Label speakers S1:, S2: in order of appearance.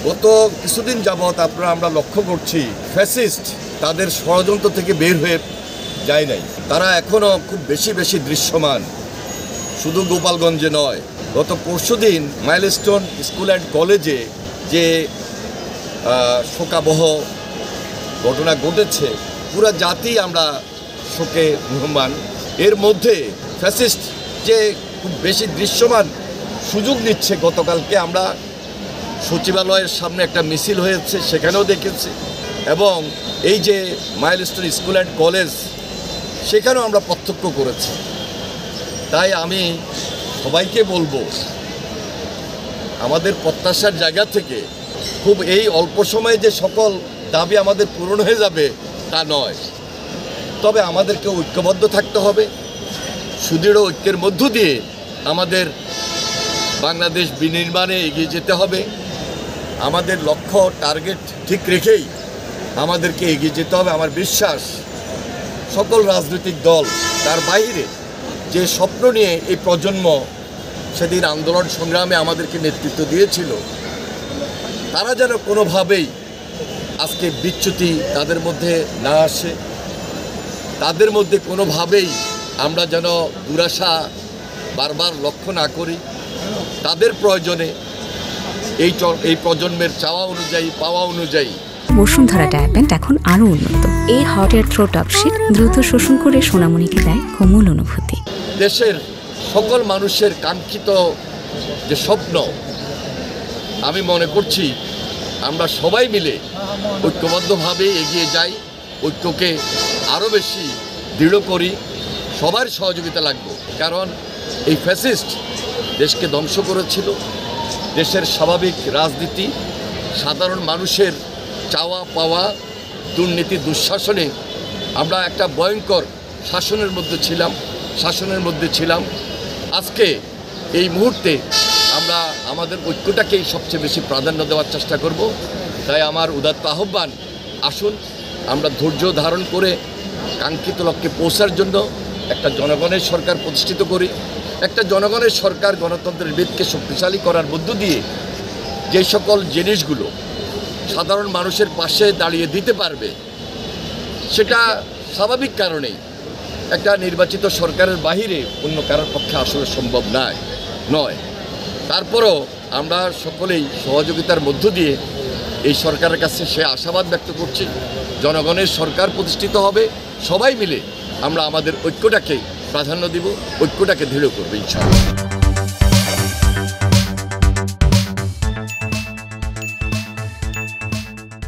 S1: গত কিছুদিন যাবৎ আমরা লক্ষ্য করছি ফ্যাসিস্ট তাদের ষড়যন্ত্র থেকে বের হয়ে যায় নাই। তারা এখনও খুব বেশি দৃশ্যমান, শুধু গোপালগঞ্জে নয়। গত পরশুদিন মাইলস্টোন স্কুল অ্যান্ড কলেজে যে শোকাবহ ঘটনা ঘটেছে, পুরা জাতি আমরা শোকে মুহ্যমান। এর মধ্যে ফ্যাসিস্ট যে খুব বেশি দৃশ্যমান সুযোগ নিচ্ছে। গতকালকে আমরা সচিবালয়ের সামনে একটা মিছিল হয়েছে, সেখানেও দেখেছি, এবং এই যে মাইলস্টোন স্কুল অ্যান্ড কলেজ সেখানেও আমরা প্রত্যক্ষ করেছি। তাই আমি সবাইকে বলবো, আমাদের প্রত্যাশার জায়গা থেকে খুব এই অল্প সময়ে যে সকল দাবি আমাদের পূরণ হয়ে যাবে তা নয়, তবে আমাদেরকে ঐক্যবদ্ধ থাকতে হবে। সুদৃঢ় ঐক্যের মধ্য দিয়ে আমাদের বাংলাদেশ বিনির্মাণে এগিয়ে যেতে হবে। আমাদের লক্ষ্য টার্গেট ঠিক রেখেই আমাদেরকে এগিয়ে যেতে হবে। আমার বিশ্বাস সকল রাজনৈতিক দল তার বাইরে যে স্বপ্ন নিয়ে এই প্রজন্ম সেদিন আন্দোলন সংগ্রামে আমাদেরকে নেতৃত্ব দিয়েছিল, তারা যেন কোনোভাবেই আজকে বিচ্যুতি তাদের মধ্যে না আসে, তাদের মধ্যে কোনোভাবেই আমরা যেন দুরাশা বারবার লক্ষ্য না করি। তাদের প্রয়োজনে এই প্রজন্মের চাওয়া অনুযায়ী, পাওয়া অনুযায়ী
S2: বসুন্ধরা ডায়াপেন্ট এখন আরো উন্নত। এই হট এয়ার থ্রো টপশিট দ্রুত শোষণ করে সোনামণিকে দেয় কোমল অনুভূতি।
S1: দেশের সকল মানুষের কাঙ্ক্ষিত যে স্বপ্ন, আমি মনে করছি আমরা সবাই মিলে ঐক্যবদ্ধভাবে এগিয়ে যাই, ঐক্যকে আরও বেশি দৃঢ় করি। সবার সহযোগিতা লাগবে, কারণ এই ফ্যাসিস্ট দেশকে ধ্বংস করেছিল। দেশের স্বাভাবিক রাজনীতি, সাধারণ মানুষের চাওয়া পাওয়া, দুর্নীতি দুঃশাসনে আমরা একটা ভয়ঙ্কর শাসনের মধ্যে ছিলাম। আজকে এই মুহূর্তে আমরা আমাদের ঐক্যটাকেই সবচেয়ে বেশি প্রাধান্য দেওয়ার চেষ্টা করব। তাই আমার উদাত্ত আহ্বান, আসুন আমরা ধৈর্য ধারণ করে কাঙ্ক্ষিত লক্ষ্যে পৌঁছার জন্য একটা জনগণের সরকার প্রতিষ্ঠিত করি। একটা জনগণের সরকার গণতন্ত্রের ভিতকে শক্তিশালী করার মধ্য দিয়ে যে সকল জিনিসগুলো সাধারণ মানুষের পাশে দাঁড়িয়ে দিতে পারবে, সেটা স্বাভাবিক কারণেই একটা নির্বাচিত সরকারের বাহিরে অন্য কারোর পক্ষে আসলে সম্ভব নয়। তারপরও আমরা সকলেই সহযোগিতার মধ্য দিয়ে এই সরকারের কাছে সে আশাবাদ ব্যক্ত করছি, জনগণের সরকার প্রতিষ্ঠিত হবে। সবাই মিলে আমরা আমাদের ঐক্যটাকে প্রাধান্য দিব, ঐক্যটাকে দৃঢ় করবো ইনশাআল্লাহ।